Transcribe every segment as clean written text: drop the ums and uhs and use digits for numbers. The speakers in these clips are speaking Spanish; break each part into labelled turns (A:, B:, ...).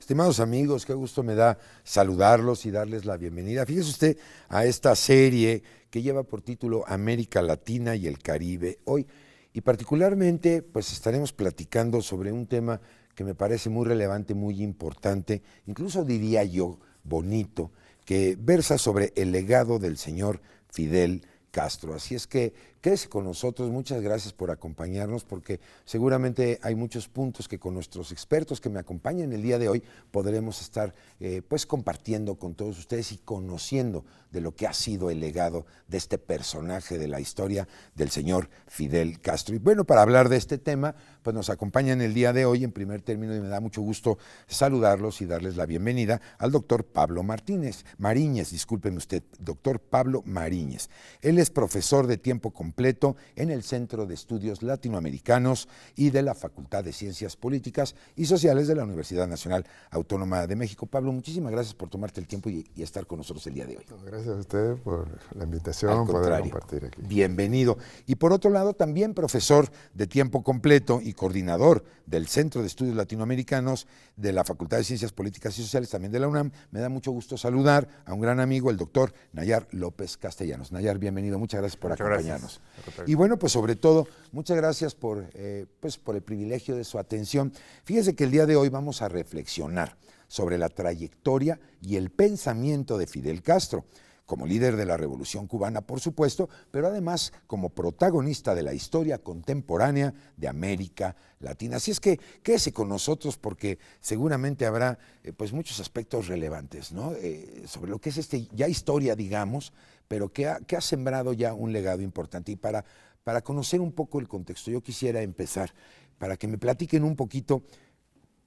A: Estimados amigos, qué gusto me da saludarlos y darles la bienvenida. Fíjese usted a esta serie que lleva por título América Latina y el Caribe hoy. Y particularmente, pues estaremos platicando sobre un tema que me parece muy relevante, muy importante, incluso diría yo bonito, que versa sobre el legado del señor Fidel Castro. Así es que quédese con nosotros, muchas gracias por acompañarnos, porque seguramente hay muchos puntos que con nuestros expertos que me acompañan el día de hoy podremos estar pues compartiendo con todos ustedes y conociendo de lo que ha sido el legado de este personaje de la historia del señor Fidel Castro. Y bueno, para hablar de este tema, pues nos acompañan el día de hoy en primer término y me da mucho gusto saludarlos y darles la bienvenida al doctor Pablo Mariñez, discúlpeme usted, doctor Pablo Mariñez. Él es profesor de tiempo completo en el Centro de Estudios Latinoamericanos y de la Facultad de Ciencias Políticas y Sociales de la Universidad Nacional Autónoma de México. Pablo, muchísimas gracias por tomarte el tiempo y estar con nosotros el día de hoy.
B: Gracias a usted por la invitación, poder compartir aquí.
A: Bienvenido. Y por otro lado, también profesor de tiempo completo y coordinador del Centro de Estudios Latinoamericanos de la Facultad de Ciencias Políticas y Sociales, también de la UNAM. Me da mucho gusto saludar a un gran amigo, el doctor Nayar López Castellanos. Nayar, bienvenido. Muchas gracias por acompañarnos. Gracias. Y bueno, pues sobre todo, muchas gracias por el privilegio de su atención. Fíjese que el día de hoy vamos a reflexionar sobre la trayectoria y el pensamiento de Fidel Castro, como líder de la Revolución Cubana, por supuesto, pero además como protagonista de la historia contemporánea de América Latina. Así es que quédese con nosotros porque seguramente habrá pues muchos aspectos relevantes, ¿no? Sobre lo que es ya historia, digamos, pero que ha sembrado ya un legado importante. Y para conocer un poco el contexto, yo quisiera empezar para que me platiquen un poquito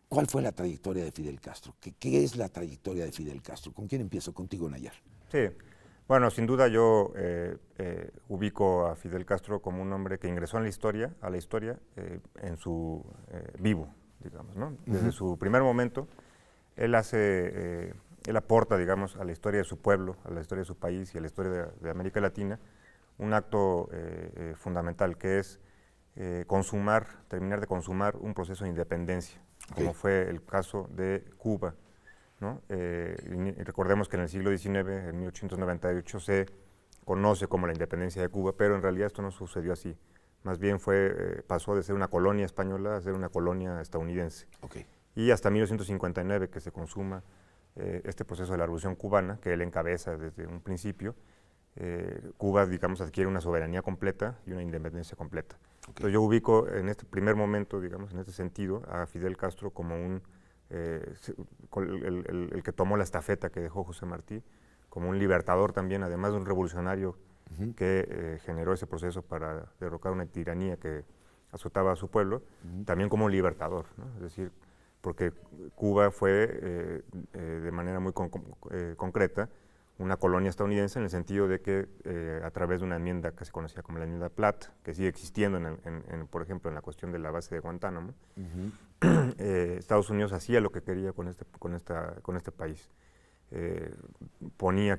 A: cuál fue la trayectoria de Fidel Castro. ¿Qué es la trayectoria de Fidel Castro? ¿Con quién empiezo? Contigo, Nayar.
C: Sí, bueno, sin duda yo ubico a Fidel Castro como un hombre que ingresó a la historia en su vivo, digamos, ¿no? Desde su primer momento, él aporta, digamos, a la historia de su pueblo, a la historia de su país y a la historia de América Latina, un acto fundamental que es terminar de consumar un proceso de independencia, como fue el caso de Cuba, ¿no? Y recordemos que en el siglo XIX, en 1898, se conoce como la independencia de Cuba, pero en realidad esto no sucedió así. Más bien pasó de ser una colonia española a ser una colonia estadounidense. Y hasta 1959 que se consuma este proceso de la Revolución Cubana, que él encabeza desde un principio, Cuba, digamos, adquiere una soberanía completa y una independencia completa. Entonces yo ubico en este primer momento, digamos, en este sentido, a Fidel Castro como el que tomó la estafeta que dejó José Martí, como un libertador también, además de un revolucionario que generó ese proceso para derrocar una tiranía que azotaba a su pueblo, también como un libertador, ¿no? Es decir, porque Cuba fue de manera muy concreta una colonia estadounidense en el sentido de que a través de una enmienda que se conocía como la enmienda Platt, que sigue existiendo, por ejemplo, en la cuestión de la base de Guantánamo, Estados Unidos hacía lo que quería con este país.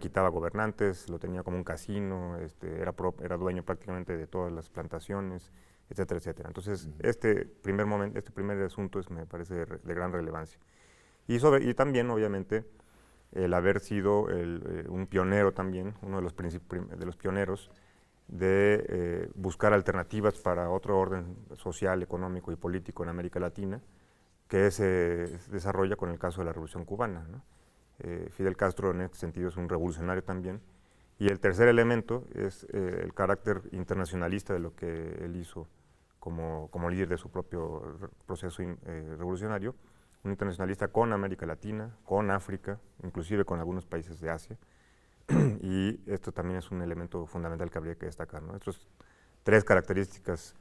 C: Quitaba gobernantes, lo tenía como un casino, era dueño prácticamente de todas las plantaciones, etcétera, etcétera. Entonces, este primer asunto me parece de gran relevancia. Y también, obviamente, el haber sido un pionero también, uno de los pioneros de buscar alternativas para otro orden social, económico y político en América Latina, que se desarrolla con el caso de la Revolución Cubana, ¿no? Fidel Castro en este sentido es un revolucionario también. Y el tercer elemento es el carácter internacionalista de lo que él hizo como líder de su propio proceso revolucionario, un internacionalista con América Latina, con África, inclusive con algunos países de Asia, y esto también es un elemento fundamental que habría que destacar, ¿no? Estos tres características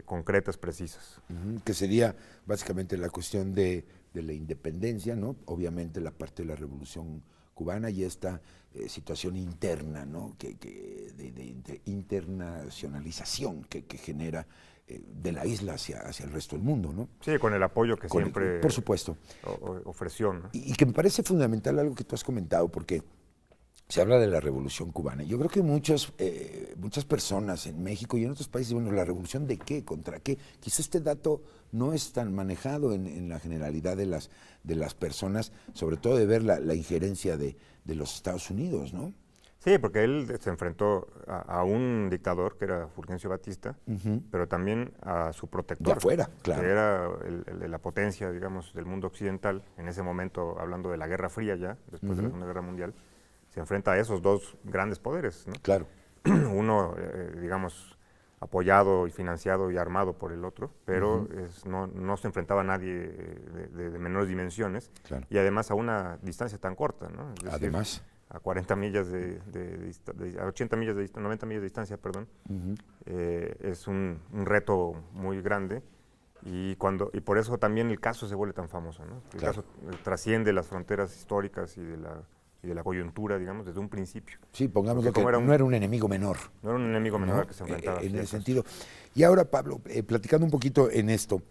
C: concretas, precisas.
A: Que sería básicamente la cuestión de la independencia, ¿no? Obviamente la parte de la Revolución Cubana y esta situación interna, ¿no? De internacionalización que genera de la isla hacia el resto del mundo, ¿no?
C: Sí, con el apoyo que siempre
A: por supuesto.
C: Ofreció, ¿no?
A: Y que me parece fundamental algo que tú has comentado, porque se habla de la Revolución Cubana. Yo creo que muchas personas en México y en otros países, bueno, ¿la revolución de qué? ¿Contra qué? Quizá este dato no es tan manejado en la generalidad de las personas, sobre todo de ver la injerencia de los Estados Unidos, ¿no?
C: Sí, porque él se enfrentó a un dictador, que era Fulgencio Batista, pero también a su protector.
A: De afuera, claro.
C: Que era el de la potencia, digamos, del mundo occidental, en ese momento, hablando de la Guerra Fría ya, después de la Segunda Guerra Mundial, se enfrenta a esos dos grandes poderes, ¿no?
A: Claro.
C: Uno, digamos, apoyado y financiado y armado por el otro, pero no se enfrentaba a nadie de menores dimensiones,
A: claro.
C: Y además a una distancia tan corta, ¿no? Es decir,
A: además,
C: a 40 millas a 80 millas de 90 millas de distancia, perdón, es un reto muy grande y por eso también el caso se vuelve tan famoso, ¿no? El caso trasciende las fronteras históricas y de la coyuntura, digamos, desde un principio.
A: Sí, pongámoslo que no era un enemigo menor.
C: No era un enemigo menor al que se enfrentaba.
A: En ese sentido. Y ahora, Pablo, platicando un poquito en esto,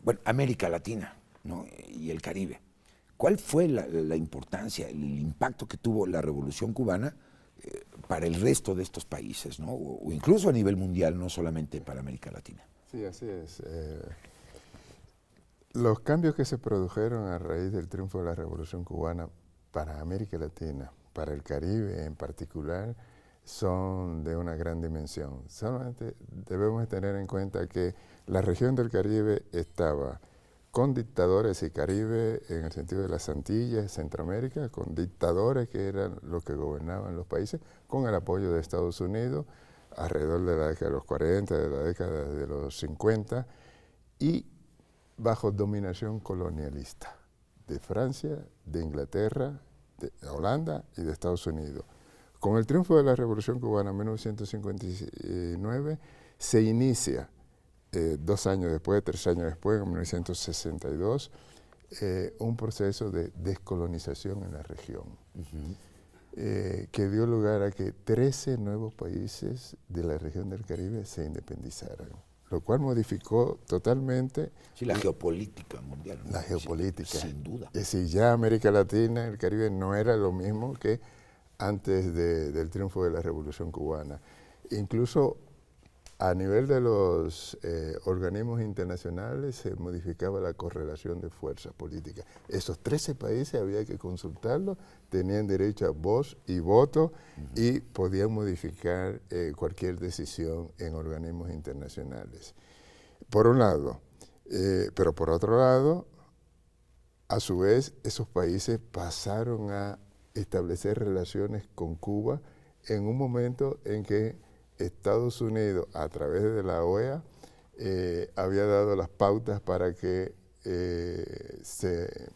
A: bueno, América Latina, ¿no? Y el Caribe. ¿Cuál fue la importancia, el impacto que tuvo la Revolución Cubana para el resto de estos países, ¿no? O incluso a nivel mundial, no solamente para América Latina?
B: Sí, así es. Los cambios que se produjeron a raíz del triunfo de la Revolución Cubana para América Latina, para el Caribe en particular, son de una gran dimensión. Solamente debemos tener en cuenta que la región del Caribe estaba con dictadores, y Caribe en el sentido de las Antillas, Centroamérica, con dictadores que eran los que gobernaban los países, con el apoyo de Estados Unidos, alrededor de la década de los 40, de la década de los 50, y bajo dominación colonialista de Francia, de Inglaterra, de Holanda y de Estados Unidos. Con el triunfo de la Revolución Cubana en 1959 se inicia 2 años después, 3 años después, en 1962, un proceso de descolonización en la región, que dio lugar a que 13 nuevos países de la región del Caribe se independizaran, lo cual modificó totalmente...
A: Sí, la geopolítica mundial, ¿no?
B: La geopolítica.
A: Sin duda.
B: Es decir, ya América Latina, el Caribe, no era lo mismo que antes del triunfo de la Revolución Cubana. Incluso a nivel de los organismos internacionales se modificaba la correlación de fuerzas políticas. Esos 13 países había que consultarlos, tenían derecho a voz y voto y podían modificar cualquier decisión en organismos internacionales. Por un lado, pero por otro lado, a su vez, esos países pasaron a establecer relaciones con Cuba en un momento en que Estados Unidos, a través de la OEA, había dado las pautas para que se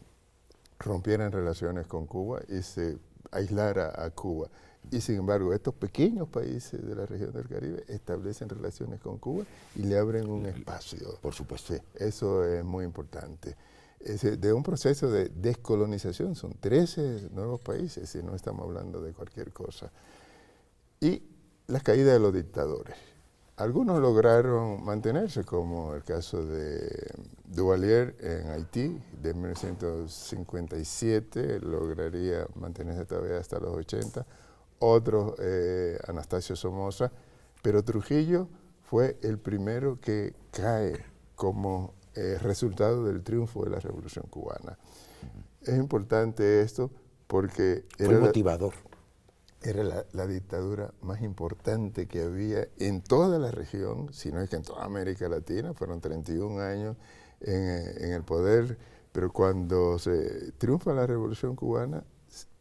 B: rompieran relaciones con Cuba y se aislara a Cuba. Y sin embargo, estos pequeños países de la región del Caribe establecen relaciones con Cuba y le abren un espacio.
A: Por supuesto.
B: Sí, eso es muy importante. De un proceso de descolonización, son 13 nuevos países, y no estamos hablando de cualquier cosa. Y la caída de los dictadores. Algunos lograron mantenerse, como el caso de Duvalier en Haití, de 1957, lograría mantenerse todavía hasta los 80. Otros, Anastasio Somoza, pero Trujillo fue el primero que cae como resultado del triunfo de la Revolución Cubana. Es importante esto porque
A: fue el motivador.
B: Era la dictadura más importante que había en toda la región, si no es que en toda América Latina. Fueron 31 años en el poder, pero cuando se triunfa la Revolución Cubana,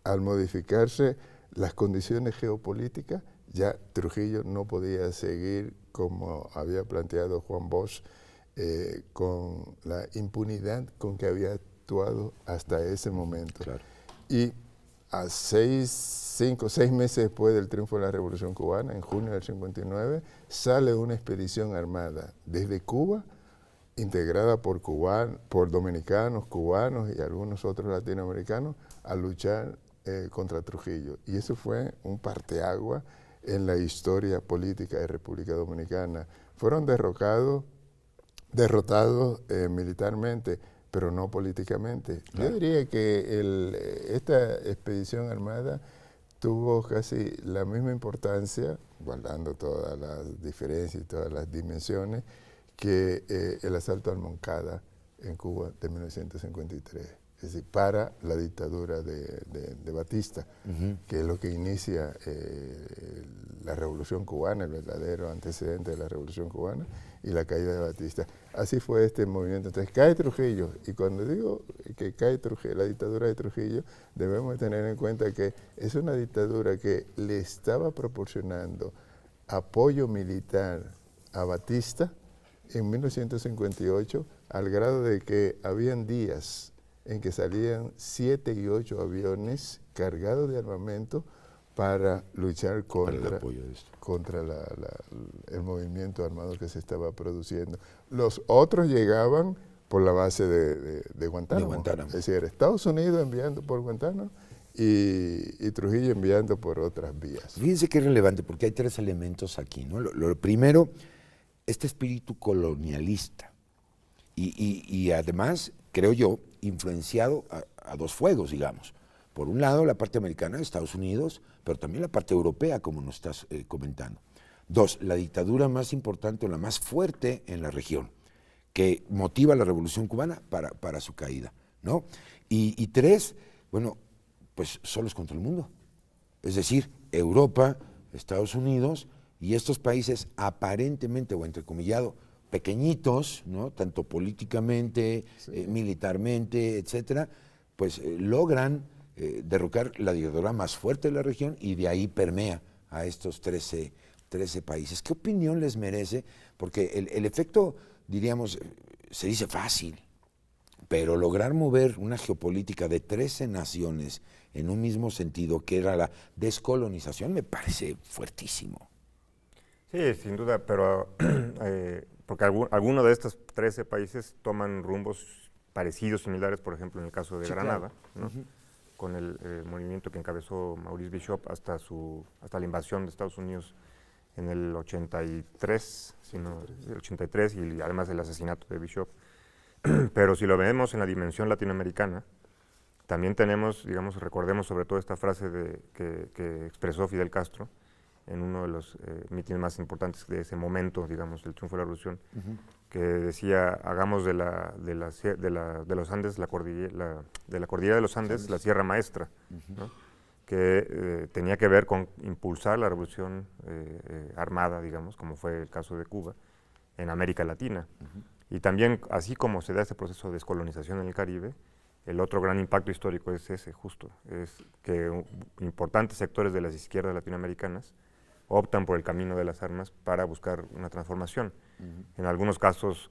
B: al modificarse las condiciones geopolíticas, ya Trujillo no podía seguir como había planteado Juan Bosch, con la impunidad con que había actuado hasta ese momento.
A: Claro.
B: Y a 5 o 6 meses después del triunfo de la Revolución Cubana, en junio del 59, sale una expedición armada desde Cuba, integrada por dominicanos, cubanos y algunos otros latinoamericanos, a luchar contra Trujillo. Y eso fue un parteaguas en la historia política de República Dominicana. Fueron derrotados militarmente, pero no políticamente. Claro. Yo diría que esta expedición armada tuvo casi la misma importancia, guardando todas las diferencias y todas las dimensiones, que el asalto al Moncada en Cuba de 1953. Es decir, para la dictadura de Batista, que es lo que inicia la Revolución Cubana, el verdadero antecedente de la Revolución Cubana, y la caída de Batista. Así fue este movimiento. Entonces cae Trujillo, y cuando digo que cae Trujillo, la dictadura de Trujillo, debemos tener en cuenta que es una dictadura que le estaba proporcionando apoyo militar a Batista en 1958, al grado de que habían días en que salían 7 y 8 aviones cargados de armamento para luchar contra el movimiento armado que se estaba produciendo. Los otros llegaban por la base de Guantánamo. Es decir, Estados Unidos enviando por Guantánamo y Trujillo enviando por otras vías.
A: Fíjense que es relevante porque hay 3 elementos aquí, ¿no? Lo primero, este espíritu colonialista y además, creo yo, influenciado a 2 fuegos, digamos. Por un lado, la parte americana de Estados Unidos, pero también la parte europea, como nos estás comentando. 2, la dictadura más importante o la más fuerte en la región, que motiva la Revolución Cubana para su caída, ¿no? Y 3, bueno, pues solos contra el mundo. Es decir, Europa, Estados Unidos y estos países aparentemente, o entrecomillado, pequeñitos, ¿no? Tanto políticamente, militarmente, etcétera, pues logran derrocar la dictadura más fuerte de la región y de ahí permea a estos 13 países. ¿Qué opinión les merece? Porque el efecto, diríamos, se dice fácil, pero lograr mover una geopolítica de 13 naciones en un mismo sentido, que era la descolonización, me parece fuertísimo.
C: Sí, sin duda, pero porque algunos de estos 13 países toman rumbos parecidos, similares, por ejemplo, en el caso de Granada, claro, ¿no? Con el movimiento que encabezó Maurice Bishop hasta la invasión de Estados Unidos en el 83, el 83 y además el asesinato de Bishop. Pero si lo vemos en la dimensión latinoamericana, también tenemos, digamos, recordemos sobre todo esta frase que expresó Fidel Castro en uno de los mítines más importantes de ese momento, digamos, del triunfo de la revolución, que decía, hagamos de los Andes, de la cordillera de los Andes, la Sierra Maestra, ¿no? Que tenía que ver con impulsar la revolución armada, digamos, como fue el caso de Cuba, en América Latina. Y también, así como se da este proceso de descolonización en el Caribe, el otro gran impacto histórico es ese, justo, es que importantes sectores de las izquierdas latinoamericanas optan por el camino de las armas para buscar una transformación. En algunos casos,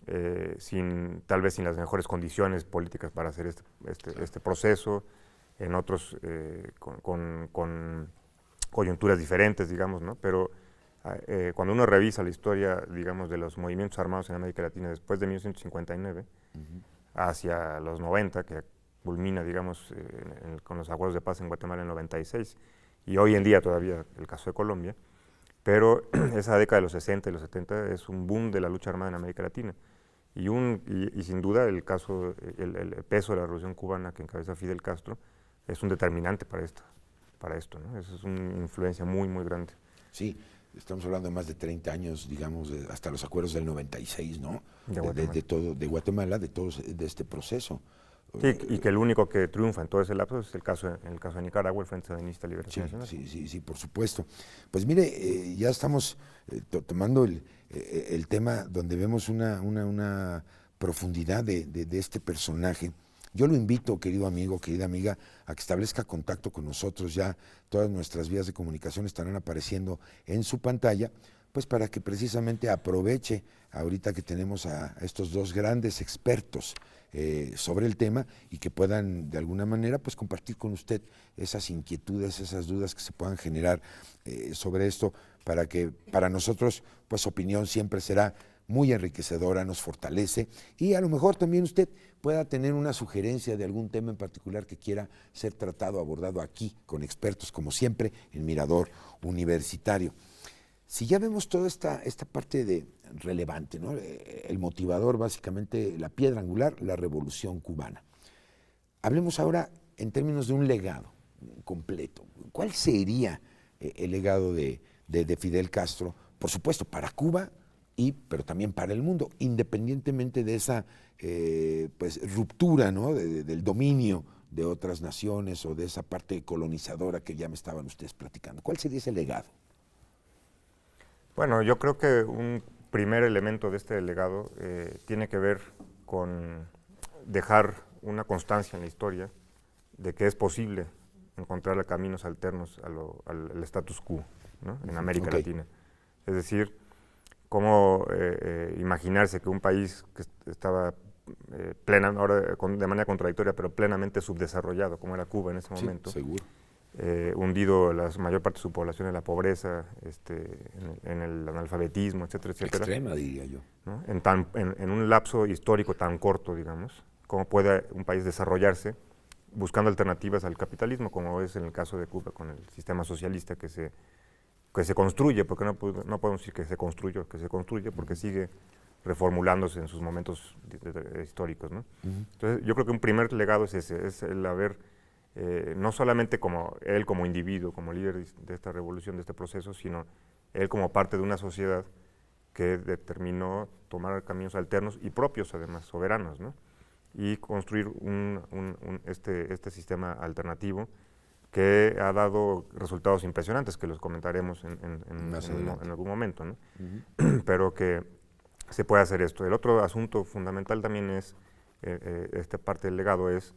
C: tal vez sin las mejores condiciones políticas para hacer este proceso, en otros con coyunturas diferentes, digamos, ¿no? Pero cuando uno revisa la historia, digamos, de los movimientos armados en América Latina después de 1959, hacia los 90, que culmina, digamos, con los acuerdos de paz en Guatemala en 96, y hoy en día todavía el caso de Colombia, pero esa década de los 60 y los 70 es un boom de la lucha armada en América Latina. Y sin duda el peso de la Revolución Cubana que encabeza Fidel Castro es un determinante para esto, ¿no? Eso es una influencia muy, muy grande.
A: Sí, estamos hablando de más de 30 años, digamos, hasta los acuerdos del 96, ¿no? De Guatemala, de este proceso.
C: Sí, y que el único que triunfa en todo ese lapso es en el caso de Nicaragua, el Frente Sandinista de Liberación Nacional.
A: Sí, por supuesto. Pues mire, ya estamos tomando el tema donde vemos una profundidad de este personaje. Yo lo invito, querido amigo, querida amiga, a que establezca contacto con nosotros. Ya todas nuestras vías de comunicación estarán apareciendo en su pantalla, pues para que precisamente aproveche ahorita que tenemos a estos 2 grandes expertos sobre el tema y que puedan de alguna manera pues compartir con usted esas inquietudes, esas dudas que se puedan generar sobre esto, para que para nosotros pues opinión siempre será muy enriquecedora, nos fortalece y a lo mejor también usted pueda tener una sugerencia de algún tema en particular que quiera ser tratado, abordado aquí con expertos, como siempre, en Mirador Universitario. Si ya vemos toda esta parte relevante, ¿no? El motivador, básicamente, la piedra angular, la Revolución Cubana. Hablemos ahora en términos de un legado, completo, ¿cuál sería el legado de Fidel Castro? Por supuesto, para Cuba, pero también para el mundo, independientemente de esa pues, ruptura, ¿no? del dominio de otras naciones o de esa parte colonizadora que ya me estaban ustedes platicando. ¿Cuál sería ese legado?
C: Bueno, yo creo que un primer elemento de este legado tiene que ver con dejar una constancia en la historia de que es posible encontrar caminos alternos al status quo, ¿no? En América Latina. Es decir, cómo imaginarse que un país que estaba ahora de manera contradictoria, pero plenamente subdesarrollado, como era Cuba en ese momento,
A: seguro.
C: Hundido la mayor parte de su población en la pobreza, en el analfabetismo, etcétera, etcétera.
A: Extrema, diría yo.
C: ¿No? En un lapso histórico tan corto, digamos, cómo puede un país desarrollarse buscando alternativas al capitalismo, como es en el caso de Cuba con el sistema socialista que se construye, porque no podemos decir que se construyó, que se construye porque sigue reformulándose en sus momentos históricos, ¿no? Entonces, yo creo que un primer legado es ese, es el haber, no solamente como él como individuo, como líder de esta revolución, de este proceso, sino él como parte de una sociedad que determinó tomar caminos alternos y propios, además, soberanos, ¿no? Y construir este sistema alternativo que ha dado resultados impresionantes, que los comentaremos en algún momento, ¿no? Pero que se puede hacer esto. El otro asunto fundamental también es, esta parte del legado es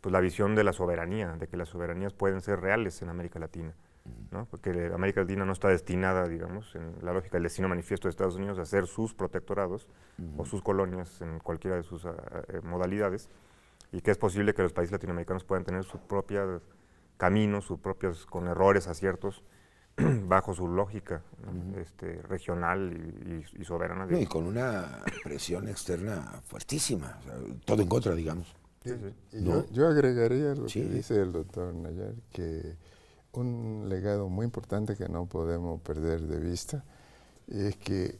C: pues, la visión de la soberanía, de que las soberanías pueden ser reales en América Latina, ¿no? Porque América Latina no está destinada, digamos, en la lógica del destino manifiesto de Estados Unidos, a ser sus protectorados o sus colonias en cualquiera de sus modalidades, y que es posible que los países latinoamericanos puedan tener sus propios caminos, sus propios, con errores, aciertos, bajo su lógica, ¿no? Regional y soberana.
A: No, y con una presión externa fuertísima, o sea, todo en contra, digamos.
B: Sí, sí.
A: ¿No?
B: Yo agregaría lo que dice el doctor Nayar, que un legado muy importante que no podemos perder de vista es que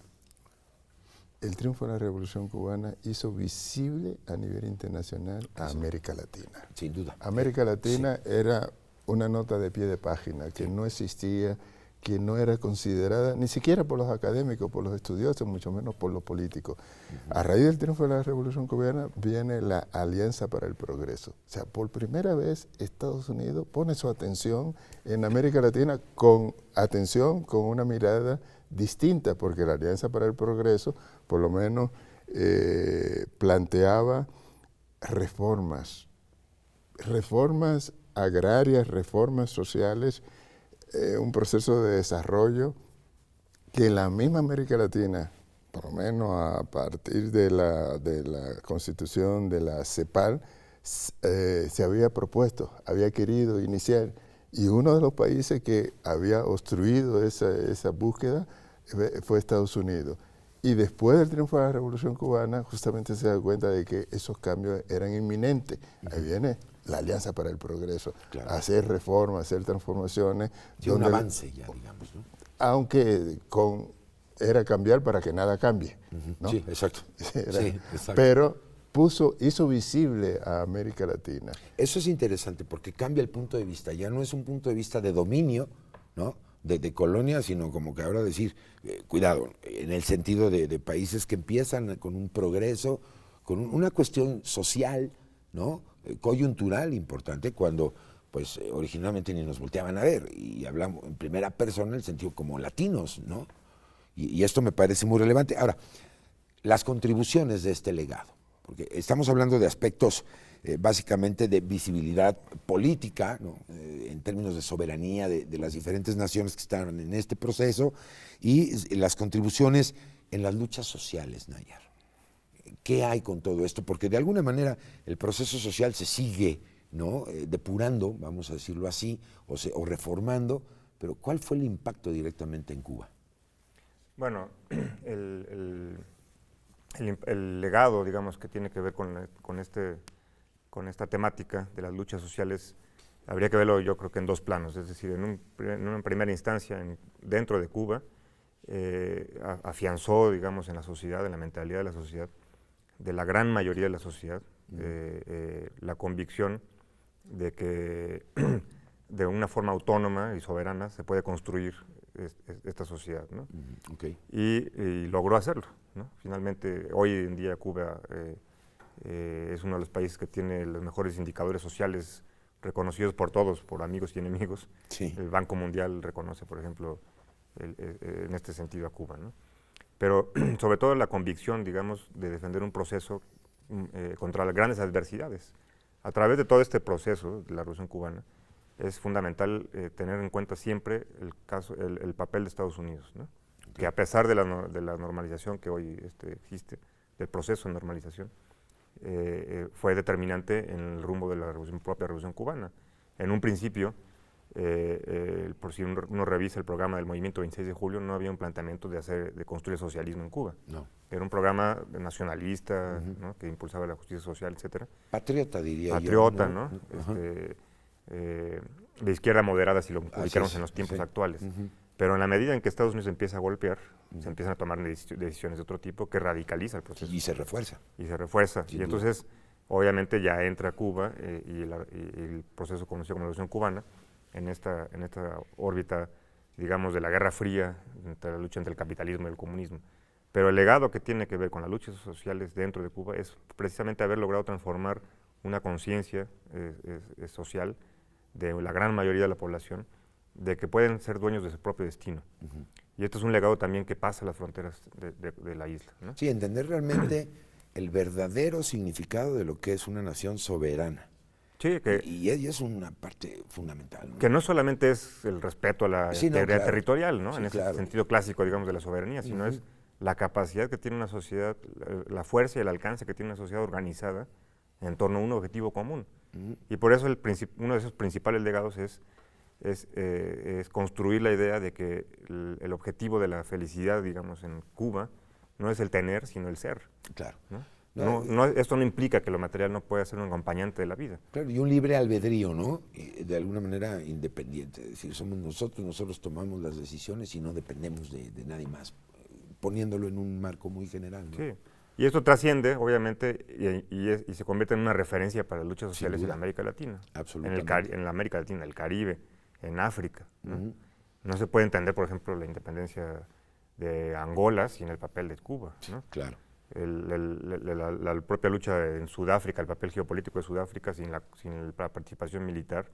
B: el triunfo de la Revolución Cubana hizo visible a nivel internacional a América Latina.
A: Sin duda.
B: América Latina era una nota de pie de página que no existía, que no era considerada ni siquiera por los académicos, por los estudiosos, mucho menos por los políticos. A raíz del triunfo de la Revolución Cubana viene la Alianza para el Progreso. O sea, por primera vez Estados Unidos pone su atención en América Latina con atención, con una mirada distinta, porque la Alianza para el Progreso por lo menos planteaba reformas agrarias, reformas sociales, un proceso de desarrollo que la misma América Latina, por lo menos a partir de la constitución de la CEPAL, se había propuesto, había querido iniciar, y uno de los países que había obstruido esa búsqueda fue Estados Unidos. Y después del triunfo de la Revolución Cubana, justamente se da cuenta de que esos cambios eran inminentes. Ahí viene la Alianza para el Progreso, hacer reformas, hacer transformaciones.
A: Sí, un avance ya, digamos, ¿no?
B: Aunque era cambiar para que nada cambie, ¿no?
A: Sí, exacto. Exacto.
B: Pero hizo visible a América Latina.
A: Eso es interesante porque cambia el punto de vista. Ya no es un punto de vista de dominio, ¿no? De colonia, sino como que ahora decir, cuidado, en el sentido de países que empiezan con un progreso, con una cuestión social, ¿no? Coyuntural importante, cuando pues originalmente ni nos volteaban a ver, y hablamos en primera persona en el sentido como latinos, ¿no? Y esto me parece muy relevante. Ahora, las contribuciones de este legado, porque estamos hablando de aspectos básicamente de visibilidad política, ¿no? En términos de soberanía de las diferentes naciones que están en este proceso, y las contribuciones en las luchas sociales, Nayar. ¿Qué hay con todo esto? Porque de alguna manera el proceso social se sigue, ¿no? Depurando, vamos a decirlo así, o reformando, pero ¿cuál fue el impacto directamente en Cuba?
C: Bueno, el legado, digamos, que tiene que ver con esta temática de las luchas sociales, habría que verlo yo creo que en dos planos, es decir, en una primera instancia dentro de Cuba, afianzó, digamos, en la sociedad, en la mentalidad de la sociedad, de la gran mayoría de la sociedad, la convicción de que de una forma autónoma y soberana se puede construir esta sociedad, ¿no?
A: Okay.
C: Y logró hacerlo, ¿no? Finalmente, hoy en día Cuba es uno de los países que tiene los mejores indicadores sociales reconocidos por todos, por amigos y enemigos.
A: Sí.
C: El Banco Mundial reconoce, por ejemplo, en este sentido a Cuba, ¿no? Pero sobre todo la convicción, digamos, de defender un proceso contra las grandes adversidades. A través de todo este proceso de la Revolución Cubana, es fundamental tener en cuenta siempre el papel de Estados Unidos, ¿no? Okay. Que a pesar de la normalización que hoy existe, del proceso de normalización, fue determinante en el rumbo de la propia Revolución Cubana. En un principio, por si uno revisa el programa del Movimiento 26 de Julio, no había un planteamiento de construir el socialismo en Cuba.
A: No.
C: Era un programa nacionalista, ¿no? Que impulsaba la justicia social, etcétera.
A: Patriota, diría
C: Patriota,
A: yo.
C: ¿no? De izquierda moderada, si lo ubicáramos en los tiempos actuales. Pero en la medida en que Estados Unidos empieza a golpear, se empiezan a tomar decisiones de otro tipo que radicaliza el proceso.
A: Y se refuerza.
C: Y se refuerza.
A: Sin
C: y entonces, obviamente, ya entra Cuba y el proceso conocido como la Revolución Cubana en esta órbita, digamos, de la Guerra Fría, entre la lucha entre el capitalismo y el comunismo. Pero el legado que tiene que ver con las luchas sociales dentro de Cuba es precisamente haber logrado transformar una conciencia social de la gran mayoría de la población, de que pueden ser dueños de su propio destino. Y esto es un legado también que pasa las fronteras de la isla, ¿no?
A: Sí, entender realmente el verdadero significado de lo que es una nación soberana.
C: Sí,
A: y es una parte fundamental, ¿no?
C: Que no solamente es el respeto a la integridad territorial, ¿no?
A: Sí,
C: en ese sentido clásico, digamos, de la soberanía, sino es la capacidad que tiene una sociedad, la fuerza y el alcance que tiene una sociedad organizada en torno a un objetivo común. Y por eso uno de esos principales legados es construir la idea de que el objetivo de la felicidad, digamos, en Cuba no es el tener, sino el ser.
A: Claro.
C: Esto no implica que lo material no pueda ser un acompañante de la vida.
A: Claro, y un libre albedrío, ¿no? De alguna manera independiente. Es decir, somos nosotros tomamos las decisiones y no dependemos de nadie más, poniéndolo en un marco muy general, ¿no?
C: Sí. Y esto trasciende, obviamente, y se convierte en una referencia para las luchas sociales en América Latina.
A: Absolutamente.
C: En la América Latina, el Caribe, en África, ¿no? No se puede entender, por ejemplo, la independencia de Angola sin el papel de Cuba, ¿no?
A: Claro.
C: La propia lucha en Sudáfrica, el papel geopolítico de Sudáfrica sin la participación militar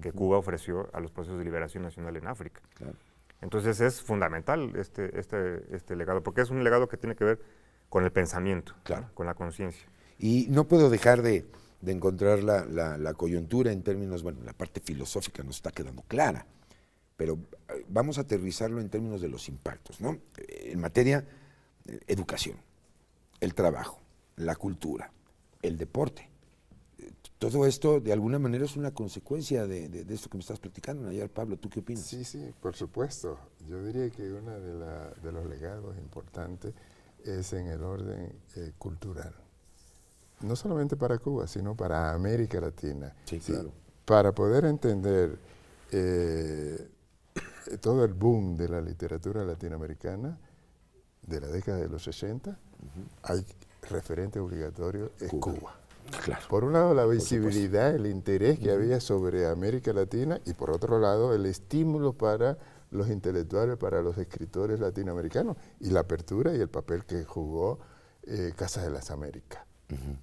C: que Cuba ofreció a los procesos de liberación nacional en África.
A: Claro.
C: Entonces es fundamental este legado, porque es un legado que tiene que ver con el pensamiento,
A: claro,
C: ¿no? Con la conciencia.
A: Y no puedo dejar de encontrar la coyuntura en términos, bueno, la parte filosófica nos está quedando clara, pero vamos a aterrizarlo en términos de los impactos, ¿no? En materia de educación, el trabajo, la cultura, el deporte. Todo esto, de alguna manera, es una consecuencia de esto que me estás platicando ayer, Pablo. ¿Tú qué opinas?
B: Sí, por supuesto. Yo diría que uno de los legados importantes es en el orden cultural. No solamente para Cuba, sino para América Latina.
A: Sí, claro.
B: Para poder entender todo el boom de la literatura latinoamericana de la década de los 60, hay referente obligatorio, es Cuba.
A: Claro.
B: Por un lado, la visibilidad, el interés que había sobre América Latina, y por otro lado, el estímulo para los intelectuales, para los escritores latinoamericanos, y la apertura y el papel que jugó Casa de las Américas,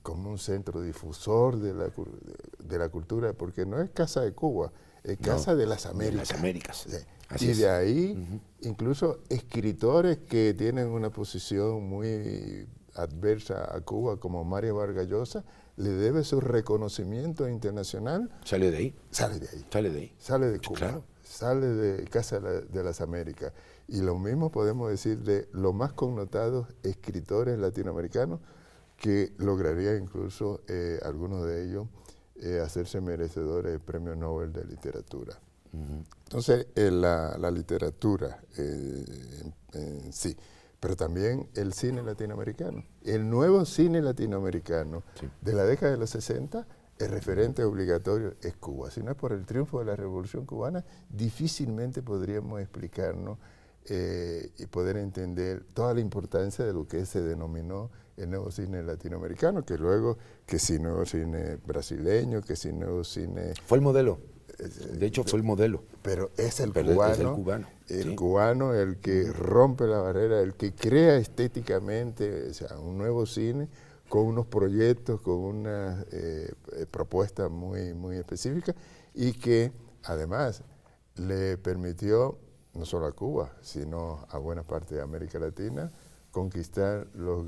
B: como un centro difusor de la cultura, porque no es Casa de Cuba, es Casa de las Américas.
A: De las Américas.
B: Sí.
A: Así
B: y
A: es.
B: de ahí, incluso escritores que tienen una posición muy adversa a Cuba, como Mario Vargas Llosa, le debe su reconocimiento internacional.
A: ¿Sale de ahí?
B: Sale de ahí.
A: Sale de ahí.
B: Sale de Cuba.
A: Claro.
B: Sale de Casa de las Américas. Y lo mismo podemos decir de los más connotados escritores latinoamericanos que lograrían incluso algunos de ellos hacerse merecedores del Premio Nobel de Literatura. Entonces, la literatura en sí, pero también el cine latinoamericano. El nuevo cine latinoamericano de la década de los 60, el referente obligatorio es Cuba. Si no es por el triunfo de la Revolución Cubana, difícilmente podríamos explicarnos y poder entender toda la importancia de lo que se denominó el nuevo cine latinoamericano, que luego, que si nuevo cine brasileño, que si nuevo cine...
A: Fue el modelo. De hecho, fue el modelo.
B: Pero es el
A: Pero
B: cubano,
A: es el cubano, sí.
B: cubano el que rompe la barrera, el que crea estéticamente, o sea, un nuevo cine con unos proyectos, con una propuesta muy, muy específica y que además le permitió no solo a Cuba, sino a buena parte de América Latina conquistar los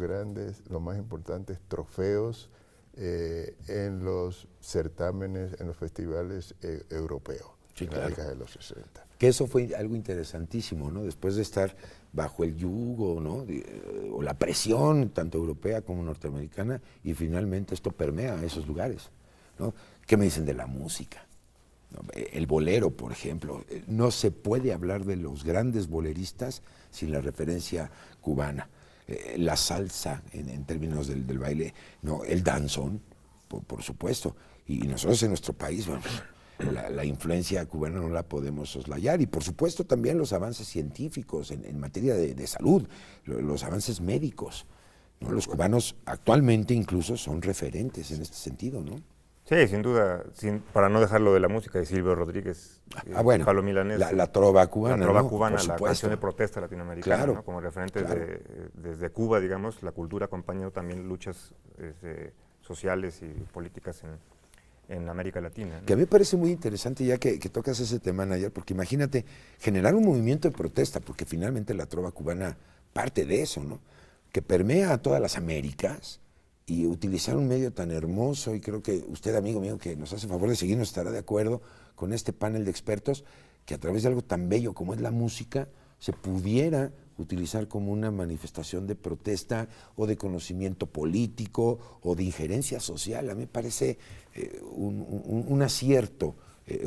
B: más importantes trofeos en los certámenes, en los festivales europeos,
A: Sí,
B: en
A: claro.
B: la década de los 60.
A: Que eso fue algo interesantísimo, ¿no? Después de estar bajo el yugo, ¿no? O la presión, tanto europea como norteamericana, y finalmente esto permea a esos lugares, ¿no? ¿Qué me dicen de la música? ¿No? El bolero, por ejemplo. No se puede hablar de los grandes boleristas sin la referencia cubana. La salsa, en términos del baile, ¿no? El danzón, por supuesto. Y nosotros en nuestro país, bueno, la influencia cubana no la podemos soslayar. Y por supuesto también los avances científicos en materia de salud, los avances médicos, ¿no? Los cubanos actualmente incluso son referentes en este sentido, ¿no?
C: Sí, sin duda, para no dejarlo de la música de Silvio Rodríguez,
A: Bueno,
C: Palo Milanés.
A: la trova cubana,
C: La trova
A: ¿no?
C: cubana,
A: Por
C: la
A: supuesto.
C: canción de protesta latinoamericana,
A: Claro,
C: ¿no? Como referente
A: claro.
C: desde Cuba, digamos, la cultura acompañó también luchas sociales y políticas en América Latina, ¿no?
A: Que a mí me parece muy interesante ya que tocas ese tema, Nayar, porque imagínate generar un movimiento de protesta, porque finalmente la trova cubana parte de eso, ¿no? Que permea a todas las Américas y utilizar un medio tan hermoso, y creo que usted, amigo mío, que nos hace favor de seguirnos, estará de acuerdo con este panel de expertos, que a través de algo tan bello como es la música, se pudiera utilizar como una manifestación de protesta o de conocimiento político o de injerencia social. A mí me parece un acierto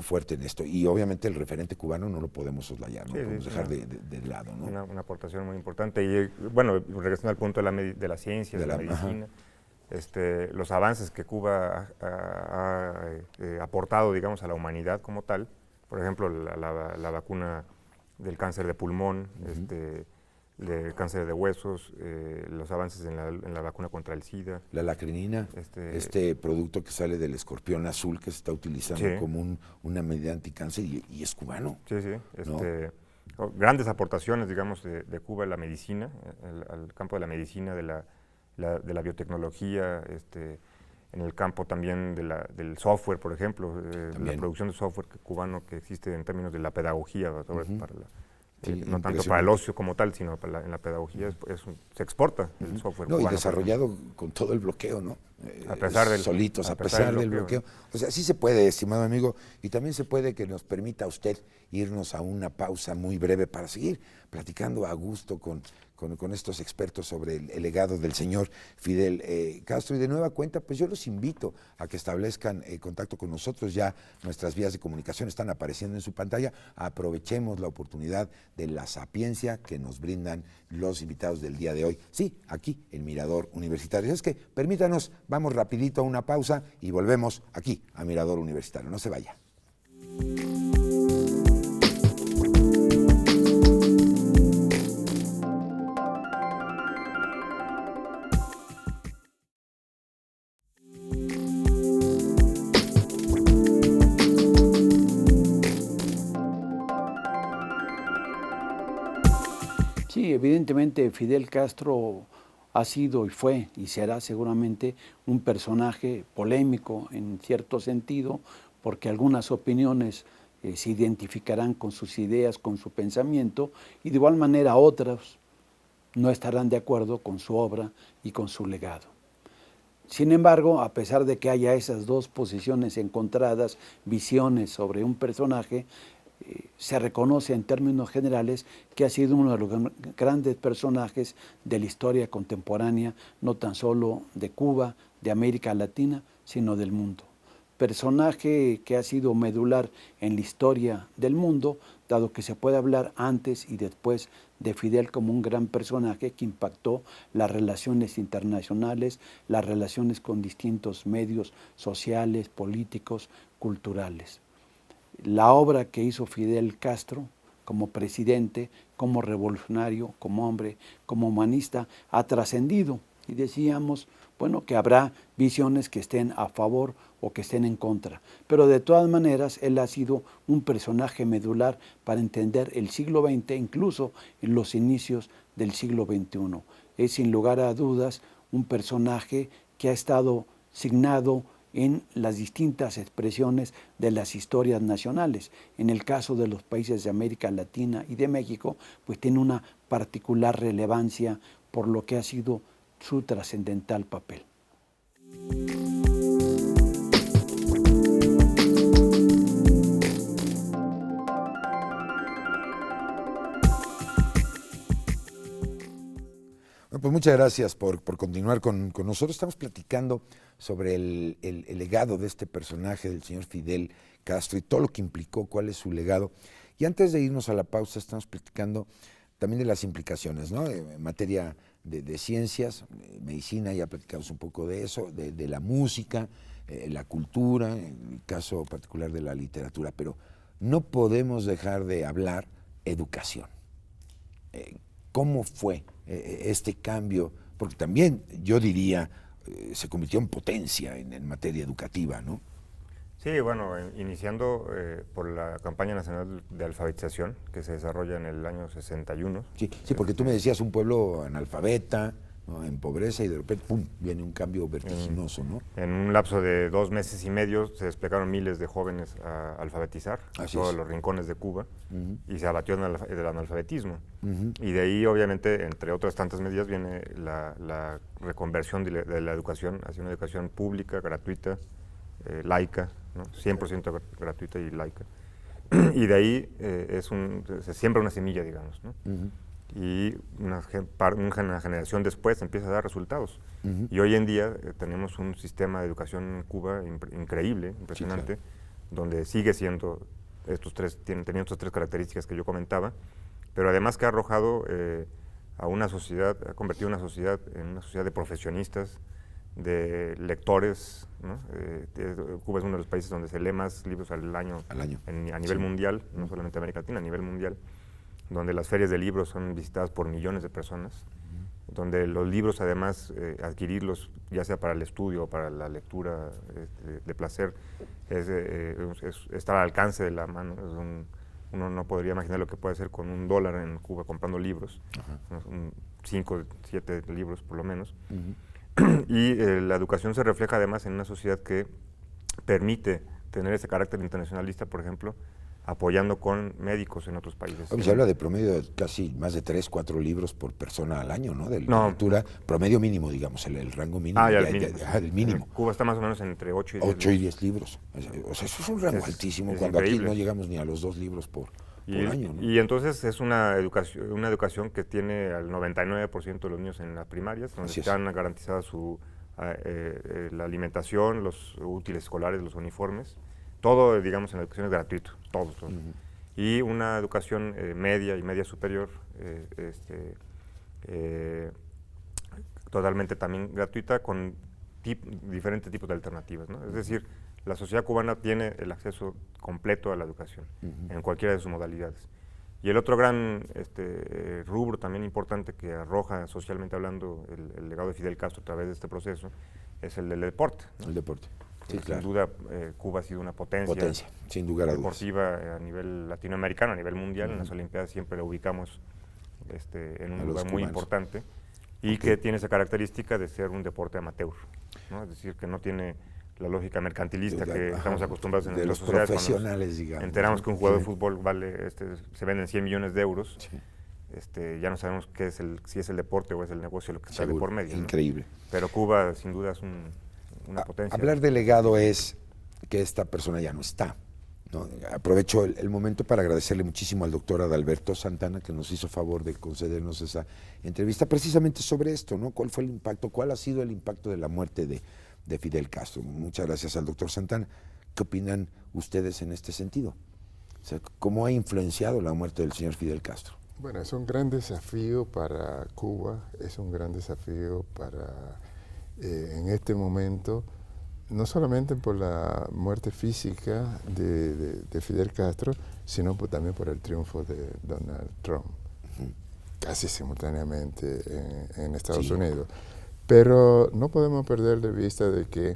A: fuerte en esto. Y obviamente el referente cubano no lo podemos soslayar, no
C: Sí,
A: lo podemos
C: sí,
A: dejar de lado, ¿no?
C: Una aportación muy importante. Y bueno, regresando al punto de la ciencia, de la medicina, los avances que Cuba ha aportado, digamos, a la humanidad como tal, por ejemplo, la vacuna del cáncer de pulmón, del cáncer de huesos, los avances en la vacuna contra el SIDA.
A: La lacrinina, este producto que sale del escorpión azul que se está utilizando
C: Sí.
A: como una medida anticáncer y es cubano.
C: Sí, sí.
A: ¿No?
C: Grandes aportaciones, digamos, de Cuba a la medicina, al campo de la medicina, de la biotecnología, en el campo también del software, por ejemplo, la producción de software cubano que existe en términos de la pedagogía,
A: Sí,
C: no tanto para el ocio como tal, sino en la pedagogía, se exporta el software
A: No,
C: cubano.
A: y desarrollado con todo el bloqueo, ¿no?
C: A pesar del-
A: solitos,
C: a
A: a
C: pesar
A: pesar
C: del
A: del
C: bloqueo,
A: bloqueo. O sea, sí se puede, estimado amigo, y también se puede que nos permita a usted irnos a una pausa muy breve para seguir platicando a gusto con estos expertos sobre el legado del señor Fidel Castro. Y de nueva cuenta, pues yo los invito a que establezcan contacto con nosotros. Ya nuestras vías de comunicación están apareciendo en su pantalla. Aprovechemos la oportunidad de la sapiencia que nos brindan los invitados del día de hoy. Sí, aquí, en Mirador Universitario. Es que permítanos, vamos rapidito a una pausa y volvemos aquí a Mirador Universitario. No se vaya.
D: Sí, evidentemente Fidel Castro ha sido y fue y será seguramente un personaje polémico en cierto sentido, porque algunas opiniones se identificarán con sus ideas, con su pensamiento, y de igual manera otras no estarán de acuerdo con su obra y con su legado. Sin embargo, a pesar de que haya esas dos posiciones encontradas, visiones sobre un personaje, se reconoce en términos generales que ha sido uno de los grandes personajes de la historia contemporánea, no tan solo de Cuba, de América Latina, sino del mundo. Personaje que ha sido medular en la historia del mundo, dado que se puede hablar antes y después de Fidel como un gran personaje que impactó las relaciones internacionales, las relaciones con distintos medios sociales, políticos, culturales. La obra que hizo Fidel Castro como presidente, como revolucionario, como hombre, como humanista, ha trascendido y decíamos, bueno, que habrá visiones que estén a favor o que estén en contra. Pero de todas maneras, él ha sido un personaje medular para entender el siglo XX, incluso en los inicios del siglo XXI. Es sin lugar a dudas un personaje que ha estado signado en las distintas expresiones de las historias nacionales. En el caso de los países de América Latina y de México, pues tiene una particular relevancia por lo que ha sido su trascendental papel.
A: Bueno, pues muchas gracias por continuar con nosotros. Estamos platicando sobre el legado de este personaje, del señor Fidel Castro, y todo lo que implicó, cuál es su legado. Y antes de irnos a la pausa, estamos platicando también de las implicaciones, ¿no? En materia de ciencias, medicina, ya platicamos un poco de eso, de la música, la cultura, en el caso particular de la literatura, pero no podemos dejar de hablar educación. ¿Cómo fue este cambio? Porque también, yo diría, se convirtió en potencia en materia educativa, ¿no?
C: Sí, bueno, iniciando por la campaña nacional de alfabetización que se desarrolla en el año 61.
A: Sí, porque tú me decías un pueblo analfabeta, ¿no?, en pobreza, y de repente, ¡pum!, viene un cambio vertiginoso, ¿no?
C: En un lapso de 2 meses y medio se desplegaron miles de jóvenes a alfabetizar a todos los rincones de Cuba, y se abatió el analfabetismo. Y de ahí, obviamente, entre otras tantas medidas, viene la reconversión de la educación hacia una educación pública, gratuita, laica, ¿no? 100% gratuita y laica. Y de ahí se siembra una semilla, digamos, ¿no? Y una generación después empieza a dar resultados. Y hoy en día tenemos un sistema de educación en Cuba increíble, impresionante, sí, claro, donde sigue siendo teniendo estas 3 características que yo comentaba, pero además que ha arrojado a una sociedad, ha convertido una sociedad en una sociedad de profesionistas, de lectores, ¿no? Cuba es uno de los países donde se lee más libros al año. A nivel mundial, no solamente América Latina, a nivel mundial, donde las ferias de libros son visitadas por millones de personas, donde los libros, además, adquirirlos, ya sea para el estudio o para la lectura de placer, está al alcance de la mano. Uno no podría imaginar lo que puede hacer con $1 en Cuba comprando libros, 5, 7 libros por lo menos. Y la educación se refleja además en una sociedad que permite tener ese carácter internacionalista, por ejemplo, apoyando con médicos en otros países.
A: Se habla de promedio de casi más de 3, 4 libros por persona al año, ¿no? De literatura, promedio mínimo, digamos, el rango mínimo. El mínimo.
C: Cuba está más o menos entre 8 y 10
A: 8 y 10 libros. O sea, eso es un rango altísimo, cuando increíble. Aquí no llegamos ni a los 2 libros por año, ¿no?
C: Y entonces es una educación que tiene al 99% de los niños en las primarias, donde están garantizadas la alimentación, los útiles escolares, los uniformes. Todo, digamos, en la educación es gratuito, todos. Y una educación media y media superior, totalmente también gratuita, con diferentes tipos de alternativas, ¿no? Es decir, la sociedad cubana tiene el acceso completo a la educación, en cualquiera de sus modalidades. Y el otro gran rubro también importante que arroja, socialmente hablando, el legado de Fidel Castro a través de este proceso, es el del deporte, ¿no?
A: El deporte. Sí, claro.
C: Sin duda, Cuba ha sido una potencia
A: sin lugar a
C: deportiva a nivel latinoamericano, a nivel mundial. En las Olimpiadas siempre la ubicamos en un lugar muy importante, y que tiene esa característica de ser un deporte amateur, ¿no? Es decir, que no tiene la lógica mercantilista que estamos acostumbrados en nuestras sociedades.
A: Profesionales, digamos.
C: Enteramos que un jugador de fútbol se venden 100 millones de euros. Ya no sabemos si es el deporte o es el negocio lo que está de por medio, ¿no?
A: Increíble.
C: Pero Cuba, sin duda, es una potencia.
A: Hablar de legado es que esta persona ya no está, ¿no? Aprovecho el momento para agradecerle muchísimo al doctor Adalberto Santana, que nos hizo favor de concedernos esa entrevista precisamente sobre esto, ¿no? ¿Cuál fue el impacto? ¿Cuál ha sido el impacto de la muerte de Fidel Castro? Muchas gracias al doctor Santana. ¿Qué opinan ustedes en este sentido? O sea, ¿cómo ha influenciado la muerte del señor Fidel Castro?
B: Bueno, es un gran desafío para Cuba, es un gran desafío para, en este momento, no solamente por la muerte física de Fidel Castro, sino también por el triunfo de Donald Trump, casi simultáneamente en Estados Unidos. Pero no podemos perder de vista de que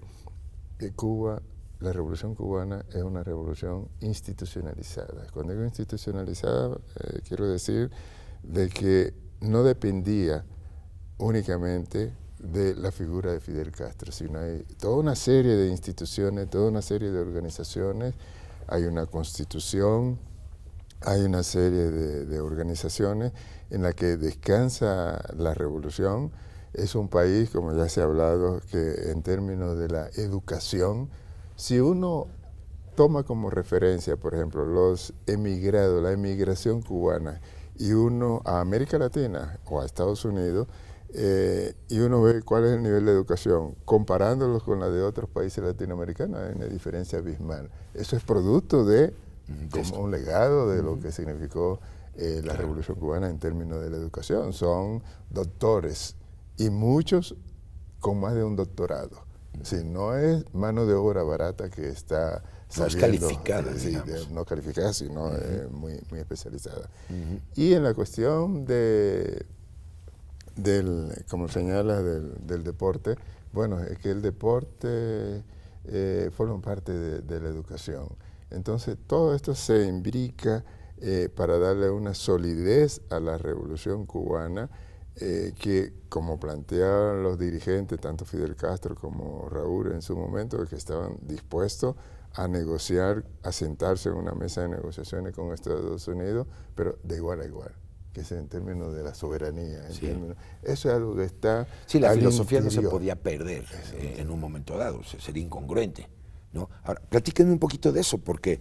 B: Cuba, la revolución cubana es una revolución institucionalizada. Cuando digo institucionalizada, quiero decir de que no dependía únicamente de la figura de Fidel Castro, sino hay toda una serie de instituciones, toda una serie de organizaciones, hay una constitución, hay una serie de organizaciones en la que descansa la revolución. Es un país, como ya se ha hablado, que en términos de la educación, si uno toma como referencia, por ejemplo, los emigrados, la emigración cubana, y uno a América Latina o a Estados Unidos, y uno ve cuál es el nivel de educación, comparándolos con la de otros países latinoamericanos, hay una diferencia abismal. Eso es producto de como un legado de lo que significó la Revolución Cubana en términos de la educación. Son doctores y muchos con más de un doctorado. Si no es mano de obra barata que está saliendo,
A: no es calificada,
B: no calificada, sino muy, muy especializada. Y en la cuestión como señala, del deporte, bueno, es que el deporte forma parte de la educación. Entonces, todo esto se imbrica para darle una solidez a la Revolución Cubana, que, como planteaban los dirigentes, tanto Fidel Castro como Raúl en su momento, que estaban dispuestos a negociar, a sentarse en una mesa de negociaciones con Estados Unidos, pero de igual a igual, que es en términos de la soberanía. Eso es algo que está...
A: Sí, la filosofía interior. No se podía perder en un momento dado, sería incongruente, ¿no? Ahora, platíquenme un poquito de eso, porque